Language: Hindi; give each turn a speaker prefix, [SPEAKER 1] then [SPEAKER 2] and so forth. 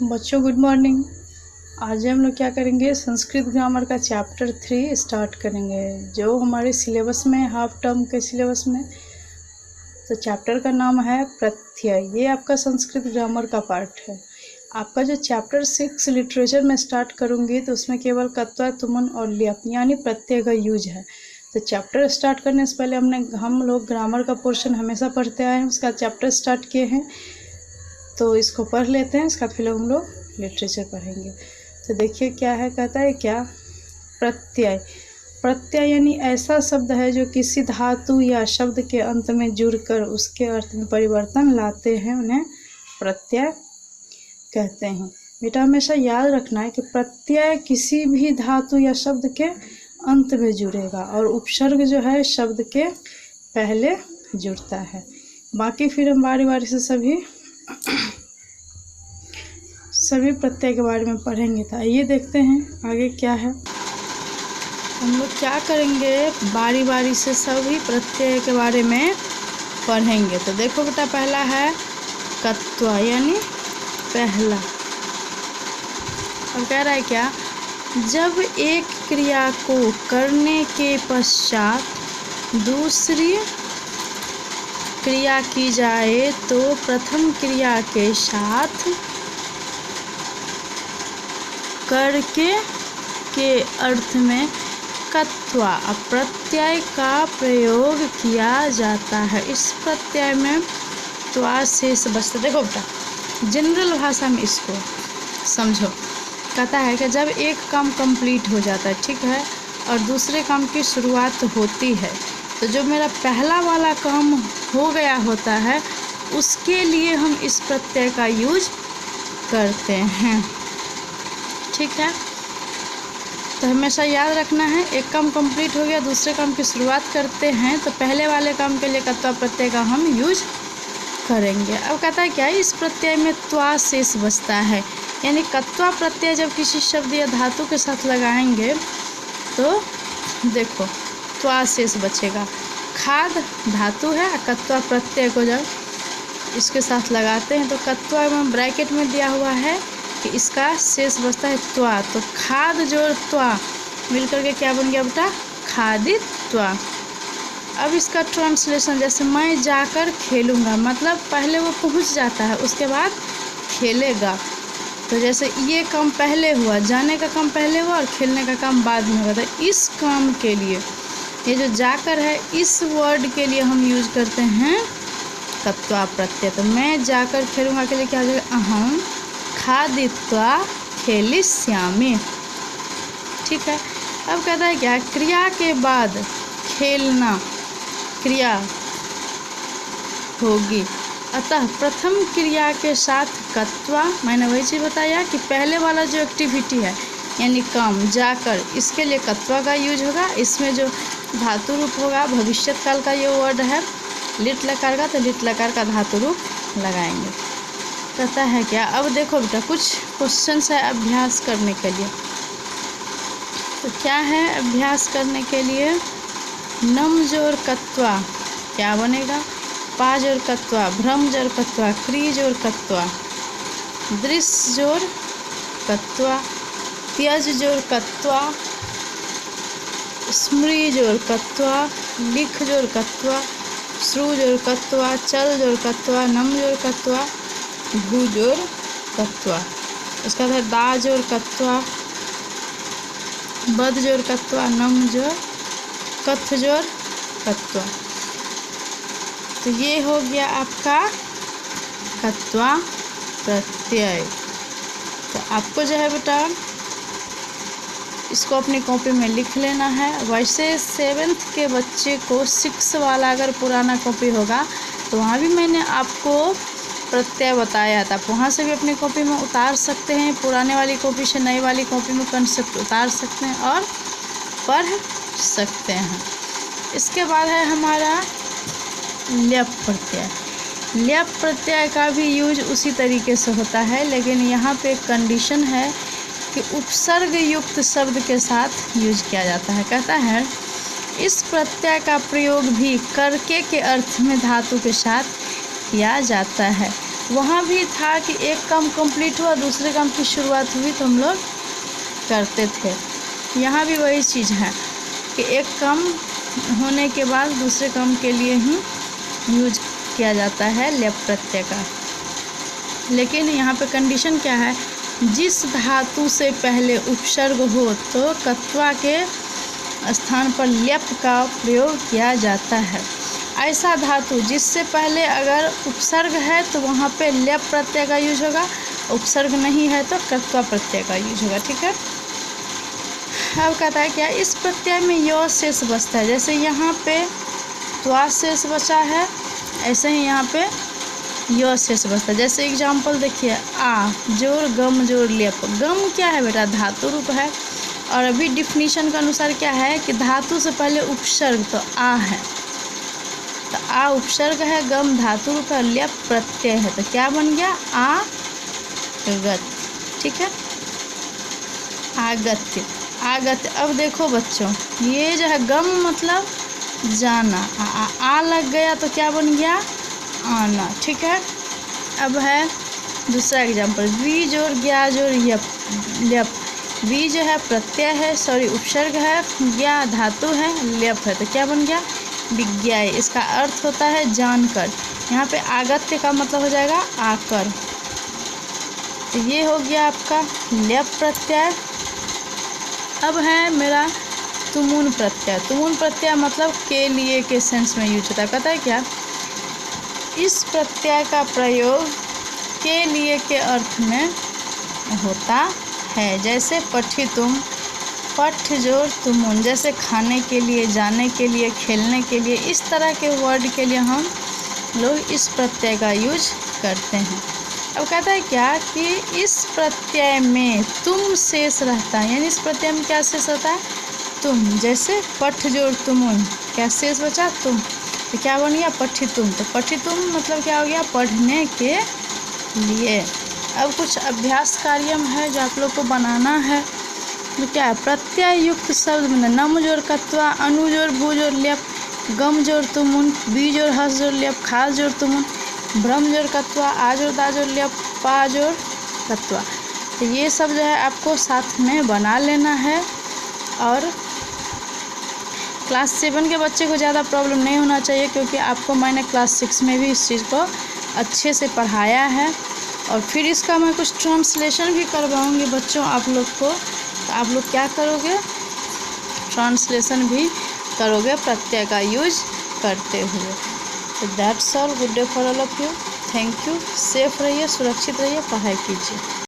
[SPEAKER 1] बच्चों गुड मॉर्निंग। आज हम लोग क्या करेंगे, संस्कृत ग्रामर का चैप्टर 3 स्टार्ट करेंगे जो हमारे सिलेबस में, हाफ टर्म के सिलेबस में। तो चैप्टर का नाम है प्रत्यय। ये आपका संस्कृत ग्रामर का पार्ट है। आपका जो चैप्टर 6 लिटरेचर में स्टार्ट करूँगी तो उसमें केवल कत्वा, तुमन और ल्यप यानी प्रत्यय का यूज है। तो चैप्टर स्टार्ट करने से पहले हम लोग ग्रामर का पोर्शन हमेशा पढ़ते आए हैं, उसका चैप्टर स्टार्ट किए हैं, तो इसको पढ़ लेते हैं। इसका फिर हम लोग लिटरेचर पढ़ेंगे। तो देखिए क्या है, कहता है क्या, प्रत्यय। प्रत्यय यानी ऐसा शब्द है जो किसी धातु या शब्द के अंत में जुड़कर उसके अर्थ में परिवर्तन लाते हैं, उन्हें प्रत्यय कहते हैं। बेटा हमेशा याद रखना है कि प्रत्यय किसी भी धातु या शब्द के अंत में जुड़ेगा और उपसर्ग जो है शब्द के पहले जुड़ता है। बाकी फिर हम बारी बारी से सभी प्रत्यय के बारे में पढ़ेंगे। तो आइए देखते हैं आगे क्या है। हम लोग क्या करेंगे, बारी बारी से सभी प्रत्यय के बारे में पढ़ेंगे। तो देखो बेटा, पहला है कत्वा यानी पहला। अब कह रहा है क्या, जब एक क्रिया को करने के पश्चात दूसरी क्रिया की जाए तो प्रथम क्रिया के साथ करके के अर्थ में कत्वा प्रत्यय का प्रयोग किया जाता है। इस प्रत्यय में त्वा शेष बचता। देखो बेटा, जनरल भाषा में इसको समझो। कहता है कि जब एक काम कंप्लीट हो जाता है, ठीक है, और दूसरे काम की शुरुआत होती है, तो जो मेरा पहला वाला काम हो गया होता है उसके लिए हम इस प्रत्यय का यूज करते हैं। ठीक है, तो हमेशा याद रखना है, एक काम कंप्लीट हो गया, दूसरे काम की शुरुआत करते हैं, तो पहले वाले काम के लिए कत्वा प्रत्यय का हम यूज करेंगे। अब कहता है क्या, इस प्रत्यय में त्वा शेष बचता है, यानी कत्वा प्रत्यय जब किसी शब्द या धातु के साथ लगाएंगे तो देखो त्वा शेष बचेगा। खाद धातु है, कत्वा प्रत्यय को जब इसके साथ लगाते हैं तो कत्वा में ब्रैकेट में दिया हुआ है कि इसका शेष बचता है त्वा। तो खाद जोड़ त्वा मिलकर के क्या बन गया बेटा, खादित्वा। अब इसका ट्रांसलेशन, जैसे मैं जाकर खेलूँगा, मतलब पहले वो पहुँच जाता है, उसके बाद खेलेगा। तो जैसे ये काम पहले हुआ, जाने का काम पहले हुआ और खेलने का काम बाद में हुआ। तो इस काम के लिए ये जो जाकर है, इस वर्ड के लिए हम यूज करते हैं कत्वा प्रत्यय। तो मैं जाकर खेलूँगा के लिए क्या हो जाएगा, अहम खादित्वा खेलिष्यामि। ठीक है, अब कहता है क्या, क्रिया के बाद खेलना क्रिया होगी, अतः प्रथम क्रिया के साथ कत्वा, मैंने वही चीज़ बताया कि पहले वाला जो एक्टिविटी है यानी काम जाकर, इसके लिए कत्वा का यूज होगा। इसमें जो धातु रूप होगा, भविष्यत काल का ये वर्ड है लिट लकार का, तो लिट लकार का धातु रूप लगाएंगे। कहता है क्या, अब देखो बेटा कुछ क्वेश्चन है अभ्यास करने के लिए। तो क्या है अभ्यास करने के लिए, नम जोर कत्वा क्या बनेगा, पा जोर कत्वा, भ्रम जोर कत्वा, क्री जोर कत्वा, दृश्य जोर कत्वा, त्यज जोर कत्वा, स्मृ जोर कत्वा, लिख जोर कत्वा, श्रु जोर कत्वा, चल जोर कत्वा, नम जोर कत्वा, भू जोर कत्वा। उसका था दा जोर कत्वा, बद जोर कत्वा, नम जोर, कथ जोर कत्वा। तो ये हो गया आपका कत्वा प्रत्यय। तो आपको जो है बेटा इसको अपनी कॉपी में लिख लेना है। वैसे 7th के बच्चे को 6 वाला अगर पुराना कॉपी होगा तो वहाँ भी मैंने आपको प्रत्यय बताया था, वहाँ से भी अपनी कॉपी में उतार सकते हैं। पुराने वाली कॉपी से नई वाली कॉपी में कंसेप्ट उतार सकते हैं और पढ़ सकते हैं। इसके बाद है हमारा ल्यप प्रत्यय। ल्यप प्रत्यय का भी यूज उसी तरीके से होता है, लेकिन यहाँ पे एक कंडीशन है कि उपसर्ग युक्त शब्द के साथ यूज किया जाता है। कहता है इस प्रत्यय का प्रयोग भी करके के अर्थ में धातु के साथ किया जाता है। वहाँ भी था कि एक काम कंप्लीट हुआ, दूसरे काम की शुरुआत हुई तो हम लोग करते थे। यहाँ भी वही चीज़ है कि एक काम होने के बाद दूसरे काम के लिए ही यूज किया जाता है लेप प्रत्यय का। लेकिन यहाँ पे कंडीशन क्या है, जिस धातु से पहले उपसर्ग हो तो कत्वा के स्थान पर लेप का प्रयोग किया जाता है। ऐसा धातु जिससे पहले अगर उपसर्ग है तो वहाँ पे लेप प्रत्यय का यूज होगा, उपसर्ग नहीं है तो कत्वा प्रत्यय का यूज होगा। ठीक है। अब कहता है क्या, इस प्रत्यय में य शेष बचता है। जैसे यहाँ पे त्वा शेष बचा है, ऐसे ही यहाँ पे य शेष बचता है। जैसे एग्जाम्पल देखिए, आ जोर गम जोर लेप। गम क्या है बेटा, धातु रूप है। और अभी डिफिनीशन के अनुसार क्या है कि धातु से पहले उपसर्ग तो आ है, तो आ उपसर्ग है, गम धातु रूप है, लेप प्रत्यय है, तो क्या बन गया, आगत। ठीक है, आगत्य आगत्य। अब देखो बच्चों, ये जो है गम मतलब जाना, आ लग गया तो क्या बन गया, आना। ठीक है। अब है दूसरा एग्जाम्पल, वी जोर ज्ञा जोर लेप। वी जो है प्रत्यय है, सॉरी उपसर्ग है, ज्ञा धातु है, लेप है, तो क्या बन गया, विज्ञाय। इसका अर्थ होता है जानकर। यहाँ पे आगत्य का मतलब हो जाएगा आकर। तो ये हो गया आपका लेप प्रत्यय। अब है मेरा तुमुन प्रत्यय। तुमुन प्रत्यय मतलब के लिए के सेंस में यूज होता है। कहता है क्या, इस प्रत्यय का प्रयोग के लिए के अर्थ में होता है। जैसे पठितुम, पठ जोर तुमुन, जैसे खाने के लिए, जाने के लिए, खेलने के लिए, इस तरह के वर्ड के लिए हम लोग इस प्रत्यय का यूज करते हैं। अब कहता है क्या कि इस प्रत्यय में तुम शेष रहता है, यानी इस प्रत्यय में क्या शेष रहता है, तुम। जैसे पठ जोर तुमुन, क्या शेष बचा, तुम, तो क्या बन गया, पठितुम। तो पठितुम मतलब क्या हो गया, पढ़ने के लिए। अब कुछ अभ्यास कार्यम है जो आप लोग को बनाना है। तो क्या है, प्रत्यय युक्त शब्द में नम जोर कत्वा, अनु जोर भू जोर लेप, गम जोर तुमुन, बी जोर हस जोर लेप, खास जोर तुमुन, ब्रह्म जोर कत्वा, आ जोर दा जोर लेप, पा जोर कत्वा। तो ये सब जो है आपको साथ में बना लेना है। और क्लास 7 के बच्चे को ज़्यादा प्रॉब्लम नहीं होना चाहिए, क्योंकि आपको मैंने क्लास 6 में भी इस चीज़ को अच्छे से पढ़ाया है। और फिर इसका मैं कुछ ट्रांसलेशन भी करवाऊंगी बच्चों आप लोग को। तो आप लोग क्या करोगे, ट्रांसलेशन भी करोगे प्रत्यय का यूज करते हुए। तो that's all. Good day for all of you. Thank you. Safe रहिए, सुरक्षित रहिए, पढ़ाई कीजिए।